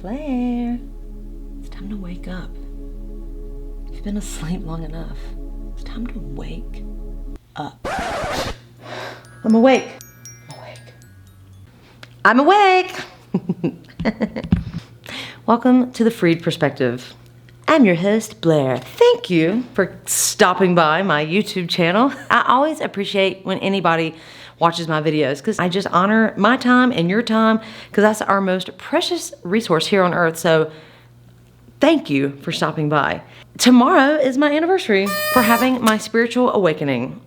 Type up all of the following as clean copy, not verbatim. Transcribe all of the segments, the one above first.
Blair, it's time to wake up. You've been asleep long enough. It's time to wake up. I'm awake. I'm awake. Welcome to The Freed Perspective. I'm your host, Blair. Thank you for stopping by my YouTube channel. I always appreciate when anybody watches my videos because I just honor my time and your time because that's our most precious resource here on earth. So thank you for stopping by. Tomorrow is my anniversary for having my spiritual awakening.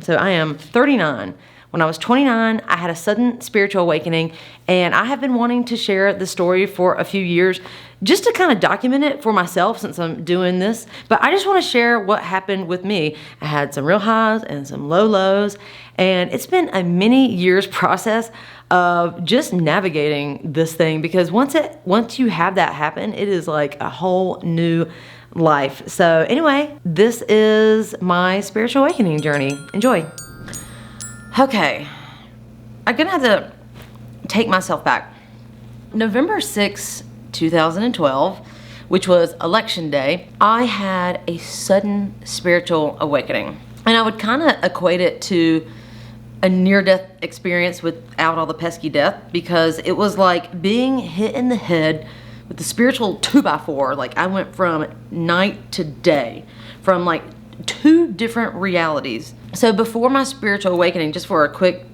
So I am 39. When I was 29, I had a sudden spiritual awakening, and I have been wanting to share the story for a few years just to kind of document it for myself since I'm doing this. But I just want to share what happened with me. I had some real highs and some low lows, and it's been a many years process of just navigating this thing because once you have that happen, it is like a whole new life. So anyway, this is my spiritual awakening journey. Enjoy. Okay, I'm gonna have to take myself back. November 6, 2012, which was election day, I had a sudden spiritual awakening. And I would kind of equate it to a near-death experience without all the pesky death because it was like being hit in the head with the spiritual 2x4. Like I went from night to day, from like two different realities. So before my spiritual awakening, just for a quick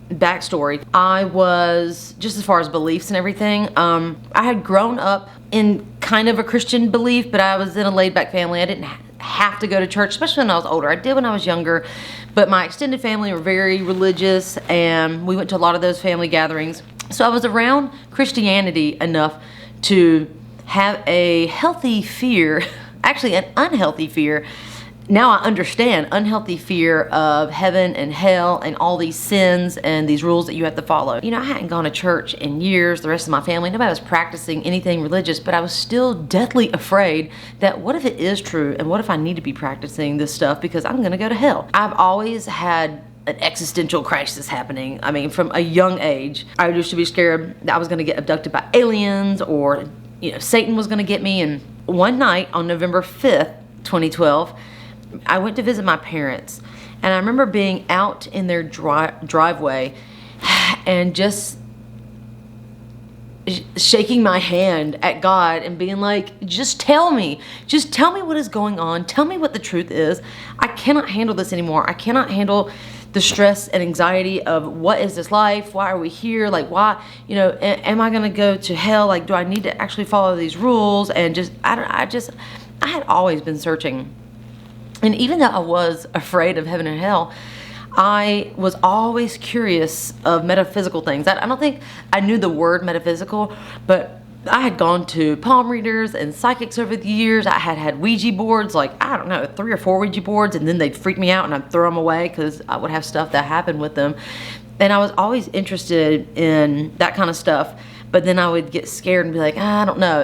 backstory, I was, just as far as beliefs and everything, I had grown up in kind of a Christian belief, but I was in a laid-back family. I didn't have to go to church, especially when I was older. I did when I was younger, but my extended family were very religious, and we went to a lot of those family gatherings. So I was around Christianity enough to have a healthy fear, actually an unhealthy fear. Now I understand unhealthy fear of heaven and hell and all these sins and these rules that you have to follow. You know, I hadn't gone to church in years, the rest of my family, nobody was practicing anything religious, but I was still deathly afraid that what if it is true and what if I need to be practicing this stuff because I'm gonna go to hell. I've always had an existential crisis happening. I mean, from a young age, I used to be scared that I was gonna get abducted by aliens or, you know, Satan was gonna get me. And one night on November 5th, 2012, I went to visit my parents, and I remember being out in their driveway and just shaking my hand at God and being like, just tell me what is going on. Tell me what the truth is. I cannot handle this anymore. I cannot handle the stress and anxiety of what is this life? Why are we here? Like, why, you know, am I going to go to hell? Like, do I need to actually follow these rules? And I had always been searching. And even though I was afraid of heaven and hell, I was always curious of metaphysical things. I don't think I knew the word metaphysical, but I had gone to palm readers and psychics over the years. I had Ouija boards, like, I don't know, 3 or 4 Ouija boards, and then they'd freak me out and I'd throw them away because I would have stuff that happened with them. And I was always interested in that kind of stuff, but then I would get scared and be like, I don't know.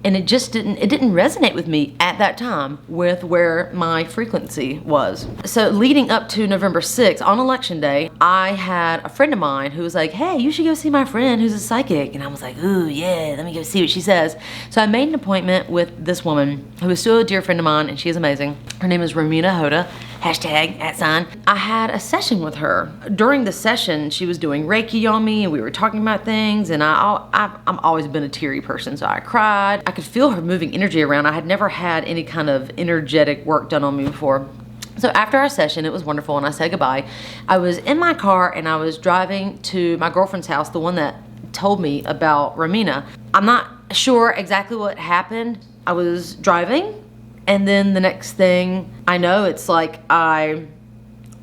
And it just didn't resonate with me at that time with where my frequency was. So leading up to November 6th, on election day, I had a friend of mine who was like, hey, you should go see my friend who's a psychic. And I was like, ooh, yeah, let me go see what she says. So I made an appointment with this woman who is still a dear friend of mine, and she is amazing. Her name is Romina Hoda. #@sign. I had a session with her. During the session, she was doing Reiki on me and we were talking about things, and I've always been a teary person, so I cried. I could feel her moving energy around. I had never had any kind of energetic work done on me before. So after our session, it was wonderful, and I said goodbye. I was in my car and I was driving to my girlfriend's house, the one that told me about Romina. I'm not sure exactly what happened. I was driving, and then the next thing I know, it's like I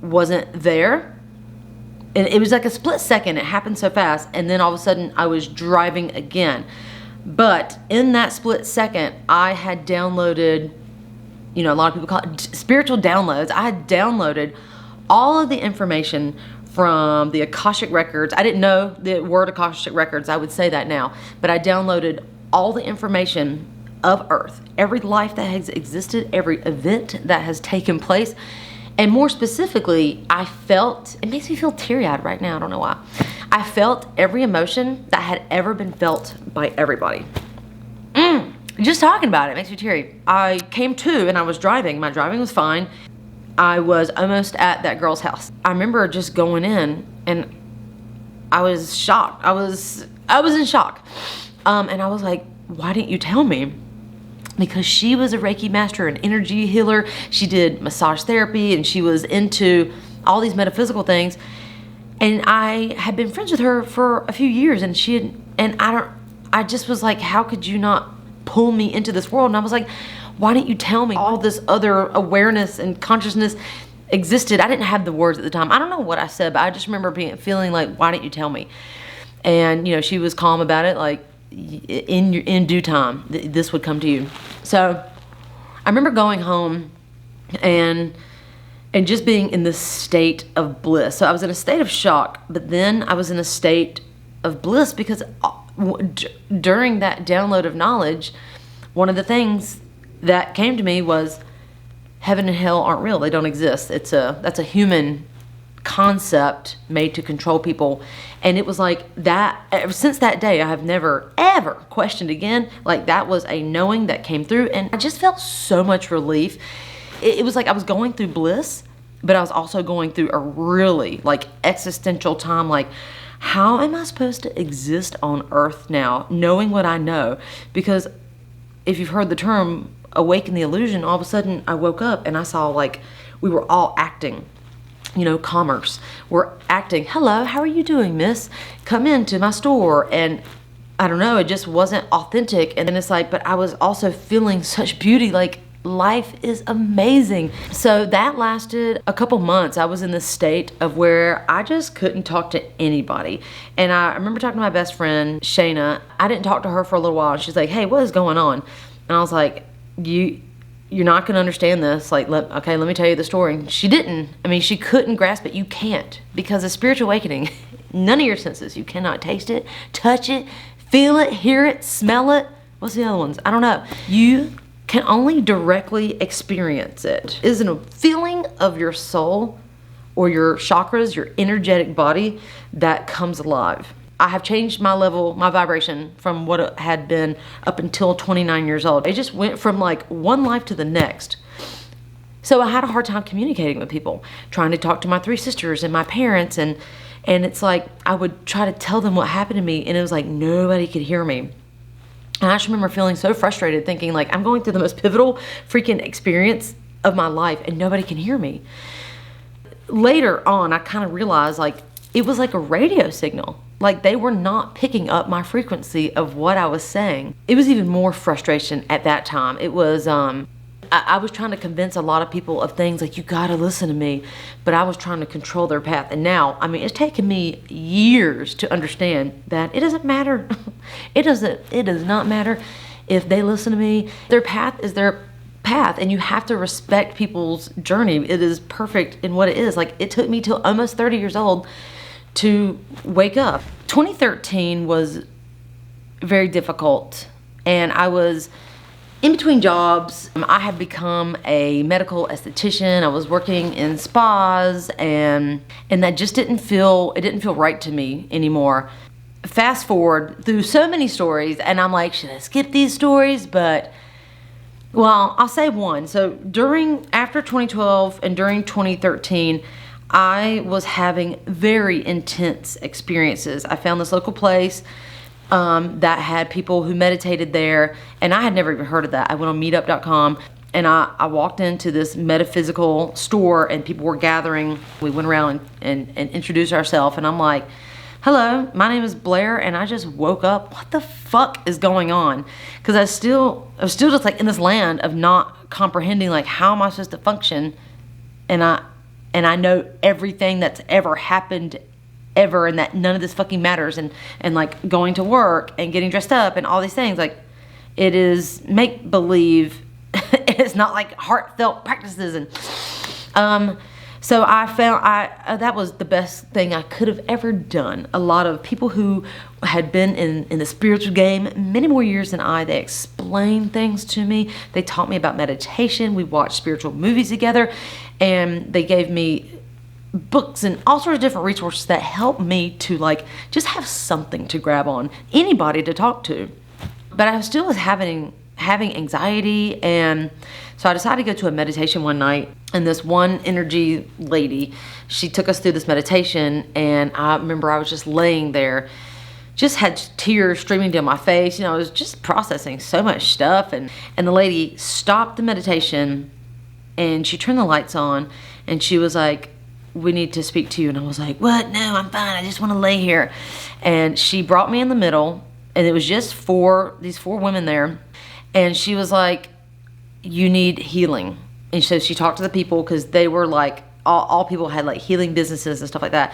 wasn't there. And it was like a split second. It happened so fast. And then all of a sudden I was driving again. But in that split second, I had downloaded, you know, a lot of people call it spiritual downloads. I had downloaded all of the information from the Akashic records. I didn't know the word Akashic records. I would say that now. But I downloaded all the information of Earth, every life that has existed, every event that has taken place. And more specifically, I felt, it makes me feel teary-eyed right now, I don't know why. I felt every emotion that had ever been felt by everybody. Just talking about it makes me teary. I came to and I was driving. My driving was fine. I was almost at that girl's house. I remember just going in and I was shocked. I was in shock. And I was like, why didn't you tell me? Because she was a Reiki master, an energy healer. She did massage therapy and she was into all these metaphysical things. And I had been friends with her for a few years, and I just was like, how could you not pull me into this world? And I was like, why didn't you tell me? All this other awareness and consciousness existed. I didn't have the words at the time. I don't know what I said, but I just remember feeling like, why didn't you tell me? And you know, she was calm about it, like in due time, this would come to you. So I remember going home and just being in this state of bliss. So I was in a state of shock, but then I was in a state of bliss because during that download of knowledge, one of the things that came to me was heaven and hell aren't real. They don't exist. That's a human concept made to control people. And it was like that, ever since that day, I have never ever questioned again. Like, that was a knowing that came through, and I just felt so much relief. It was like I was going through bliss, but I was also going through a really like existential time. Like, how am I supposed to exist on earth now, knowing what I know? Because if you've heard the term awaken the illusion, all of a sudden I woke up and I saw like we were all acting, you know, commerce. We're acting, hello, how are you doing, miss? Come into my store. And I don't know, it just wasn't authentic. And then it's like, but I was also feeling such beauty, like life is amazing. So that lasted a couple months. I was in this state of where I just couldn't talk to anybody. And I remember talking to my best friend, Shayna. I didn't talk to her for a little while. She's like, hey, what is going on? And I was like, you're not gonna understand this. Like, let me tell you the story. And she didn't. I mean, she couldn't grasp it. You can't, because a spiritual awakening, none of your senses. You cannot taste it, touch it, feel it, hear it, smell it. What's the other ones? I don't know. You can only directly experience it. It is a feeling of your soul or your chakras, your energetic body that comes alive. I have changed my level, my vibration from what it had been up until 29 years old. It just went from like one life to the next. So I had a hard time communicating with people, trying to talk to my 3 sisters and my parents, and it's like I would try to tell them what happened to me, and it was like nobody could hear me. And I just remember feeling so frustrated, thinking like, I'm going through the most pivotal freaking experience of my life and nobody can hear me. Later on, I kind of realized like it was like a radio signal. Like, they were not picking up my frequency of what I was saying. It was even more frustration at that time. It was, I was trying to convince a lot of people of things like, you gotta listen to me, but I was trying to control their path. And now, I mean, it's taken me years to understand that it doesn't matter. It does not matter if they listen to me. Their path is their path, and you have to respect people's journey. It is perfect in what it is. Like, it took me till almost 30 years old to wake up. 2013 was very difficult, and I was in between jobs. I had become a medical esthetician. I was working in spas, and that just didn't feel right to me anymore. Fast forward through so many stories, and I'm like, should I skip these stories? But, well, I'll say one. So after 2012 and during 2013, I was having very intense experiences. I found this local place that had people who meditated there, and I had never even heard of that. I went on meetup.com, and I walked into this metaphysical store, and people were gathering. We went around and introduced ourselves, and I'm like, hello, my name is Blair, and I just woke up. What the fuck is going on? Because I was still just like in this land of not comprehending, like, how am I supposed to function? And I know everything that's ever happened ever, and that none of this fucking matters, and like going to work and getting dressed up and all these things, like, it is make believe. It's not like heartfelt practices. And so I found that was the best thing I could have ever done. A lot of people who had been in the spiritual game many more years than they explained things to me. They taught me about meditation. We watched spiritual movies together, and they gave me books and all sorts of different resources that helped me to like just have something to grab on, anybody to talk to. But I still was having having anxiety. And so I decided to go to a meditation one night, and this one energy lady, she took us through this meditation, and I remember I was just laying there, just had tears streaming down my face. You know, I was just processing so much stuff, and the lady stopped the meditation, and she turned the lights on, and she was like, "We need to speak to you." And I was like, "What? No, I'm fine. I just want to lay here." And she brought me in the middle, and it was just these four women there, and she was like, "You need healing." And so she talked to the people, because they were like, all people had like healing businesses and stuff like that,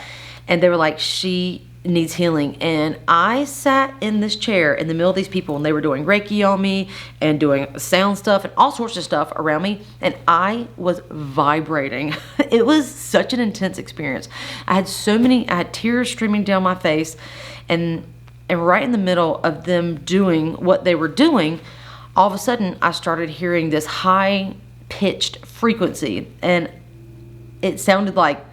and they were like, "She needs healing." And I sat in this chair in the middle of these people, and they were doing Reiki on me and doing sound stuff and all sorts of stuff around me, and I was vibrating. It was such an intense experience. I had tears streaming down my face, and right in the middle of them doing what they were doing, all of a sudden I started hearing this high pitched frequency, and it sounded like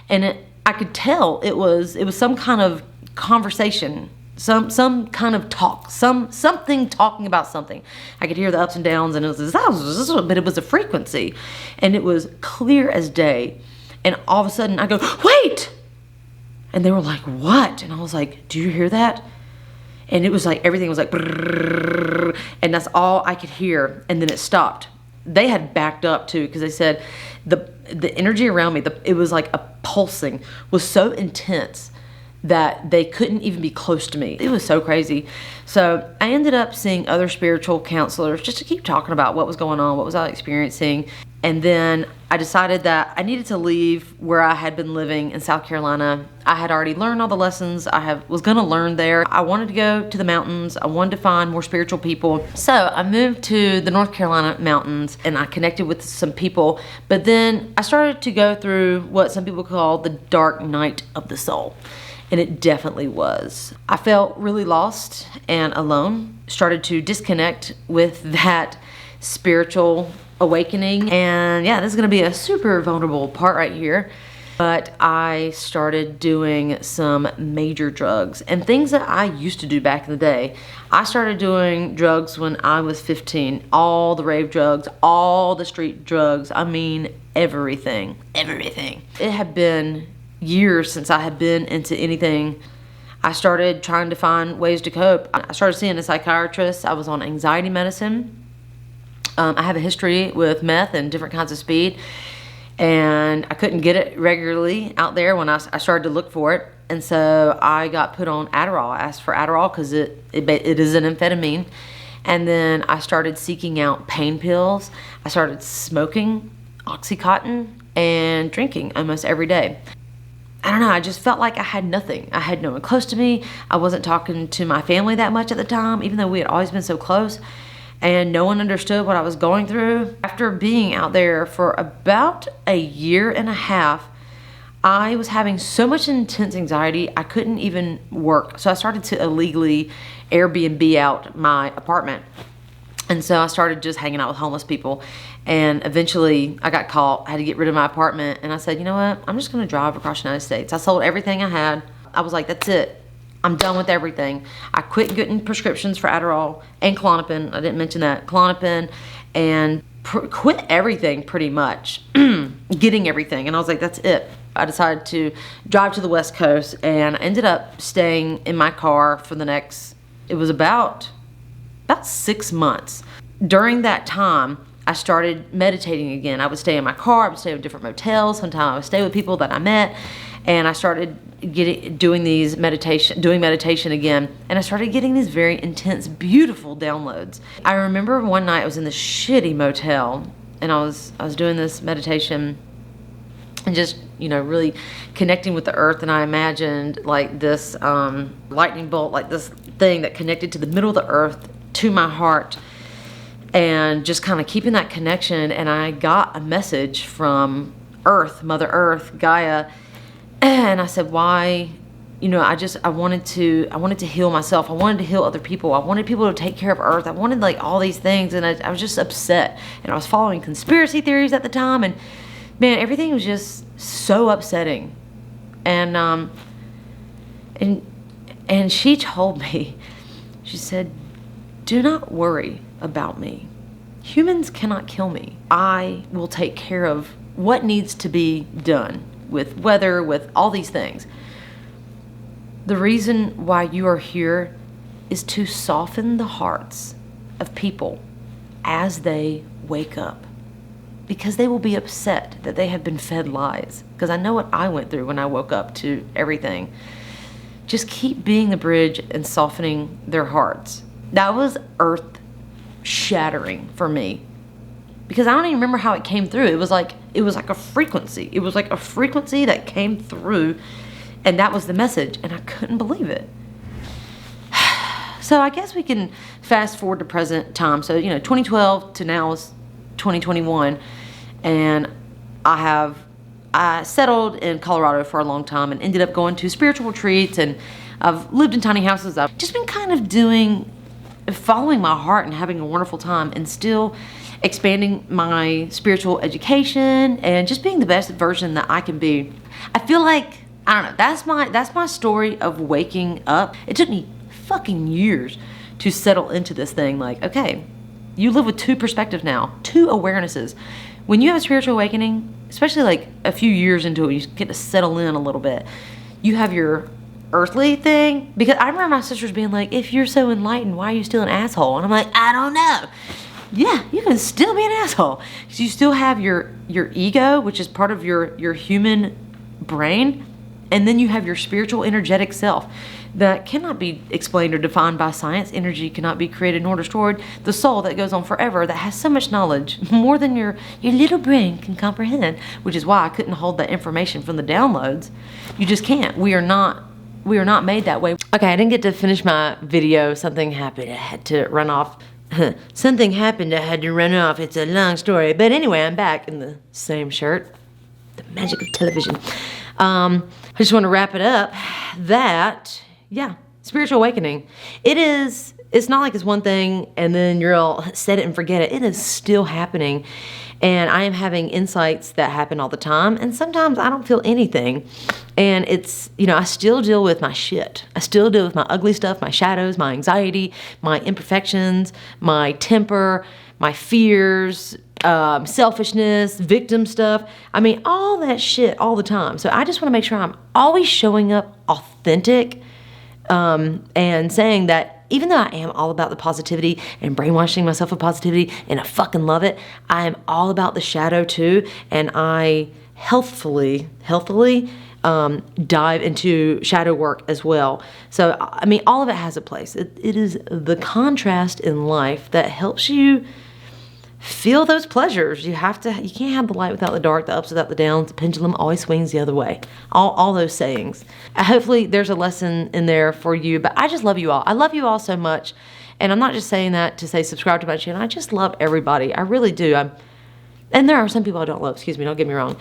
and I could tell it was some kind of conversation, some kind of talk, something talking about something. I could hear the ups and downs, and it was but it was a frequency, and it was clear as day. And all of a sudden I go, "Wait!" And they were like, "What?" And I was like, "Do you hear that?" And it was like, everything was like, brrr, and that's all I could hear. And then it stopped. They had backed up too, because they said the energy around me, it was like a pulsing, was so intense that they couldn't even be close to me. It was so crazy. So I ended up seeing other spiritual counselors just to keep talking about what was going on, what was I experiencing. And then I decided that I needed to leave where I had been living in South Carolina. I had already learned all the lessons I was going to learn there. I wanted to go to the mountains. I wanted to find more spiritual people. So I moved to the North Carolina mountains, and I connected with some people. But then I started to go through what some people call the dark night of the soul. And it definitely was. I felt really lost and alone. Started to disconnect with that spiritual awakening. And yeah, this is gonna be a super vulnerable part right here. But I started doing some major drugs and things that I used to do back in the day. I started doing drugs when I was 15. All the rave drugs, all the street drugs. I mean, everything. It had been years since I had been into anything. I started trying to find ways to cope. I started seeing a psychiatrist. I was on anxiety medicine. I have a history with meth and different kinds of speed, and I couldn't get it regularly out there when I started to look for it. And so I got put on Adderall. I asked for Adderall because it is an amphetamine. And then I started seeking out pain pills. I started smoking Oxycontin and drinking almost every day. I don't know, I just felt like I had nothing. I had no one close to me. I wasn't talking to my family that much at the time, even though we had always been so close. And no one understood what I was going through. After being out there for about a year and a half, I was having so much intense anxiety, I couldn't even work. So I started to illegally Airbnb out my apartment. And so I started just hanging out with homeless people. And eventually I got caught. I had to get rid of my apartment. And I said, you know what? I'm just going to drive across the United States. I sold everything I had. I was like, that's it. I'm done with everything. I quit getting prescriptions for Adderall and Klonopin. I didn't mention that. Klonopin. And quit everything pretty much. Getting everything. And I was like, that's it. I decided to drive to the West Coast. And I ended up staying in my car for the next, it was about 6 months. During that time, I started meditating again. I would stay in my car, I would stay in different motels. Sometimes I would stay with people that I met, and I started doing meditation again. And I started getting these very intense, beautiful downloads. I remember one night I was in this shitty motel, and I was doing this meditation and just, you know, really connecting with the earth. And I imagined like this lightning bolt, like this thing that connected to the middle of the earth to my heart, and just kind of keeping that connection. And I got a message from Earth, Mother Earth, Gaia, and I said, why? You know, I wanted to heal myself. I wanted to heal other people. I wanted people to take care of Earth. I wanted like all these things, and I was just upset. And I was following conspiracy theories at the time, and man, everything was just so upsetting. And she told me, She said, "Do not worry about me. Humans cannot kill me. I will take care of what needs to be done with weather, with all these things. The reason why you are here is to soften the hearts of people as they wake up, because they will be upset that they have been fed lies. Because I know what I went through when I woke up to everything. Just keep being the bridge and softening their hearts." That was earth shattering for me, because I don't even remember how it came through. It was like a frequency. It was like a frequency that came through, and that was the message, and I couldn't believe it. So I guess we can fast forward to present time. So, 2012 to now is 2021, and I settled in Colorado for a long time and ended up going to spiritual retreats, and I've lived in tiny houses. I've just been kind of following my heart and having a wonderful time, and still expanding my spiritual education and just being the best version that I can be. I feel like, I don't know, that's my story of waking up. It took me fucking years to settle into this thing. Like, okay, you live with two perspectives now, two awarenesses. When you have a spiritual awakening, especially like a few years into it, you get to settle in a little bit. You have your earthly thing, because I remember my sisters being like, "If you're so enlightened, why are you still an asshole?" And I'm like, I don't know. Yeah, you can still be an asshole, because you still have your ego, which is part of your human brain, and then you have your spiritual energetic self that cannot be explained or defined by science. Energy cannot be created nor destroyed. The soul that goes on forever, that has so much knowledge, more than your little brain can comprehend, which is why I couldn't hold that information from the downloads. You just can't. We are not made that way. Okay, I didn't get to finish my video. Something happened. I had to run off. Something happened. I had to run off. It's a long story. But anyway, I'm back in the same shirt. The magic of television. I just want to wrap it up that, yeah, spiritual awakening. It's not like it's one thing and then you're all set it and forget it. It is still happening. And I am having insights that happen all the time. And sometimes I don't feel anything. And it's, I still deal with my shit. I still deal with my ugly stuff, my shadows, my anxiety, my imperfections, my temper, my fears, selfishness, victim stuff. I mean, all that shit all the time. So I just want to make sure I'm always showing up authentic, and saying that even though I am all about the positivity and brainwashing myself with positivity, and I fucking love it, I am all about the shadow too. And I healthfully dive into shadow work as well. So, I mean, all of it has a place. It is the contrast in life that helps you feel those pleasures. You can't have the light without the dark, the ups without the downs, the pendulum always swings the other way. All those sayings. Hopefully there's a lesson in there for you, but I just love you all. I love you all so much. And I'm not just saying that to say subscribe to my channel. I just love everybody. I really do. And there are some people I don't love, excuse me, don't get me wrong.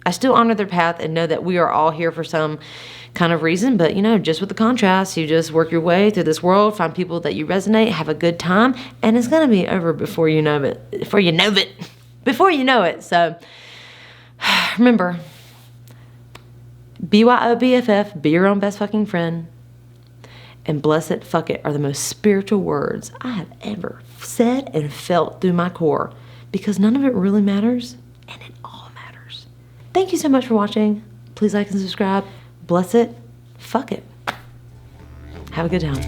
I still honor their path and know that we are all here for some kind of reason, but just with the contrast, you just work your way through this world, find people that you resonate, have a good time, and it's gonna be over before you know it. Before you know it. So remember, BYOBFF, be your own best fucking friend, and bless it, fuck it, are the most spiritual words I have ever said and felt through my core, because none of it really matters, and it all matters. Thank you so much for watching. Please like and subscribe. Bless it. Fuck it. Have a good time.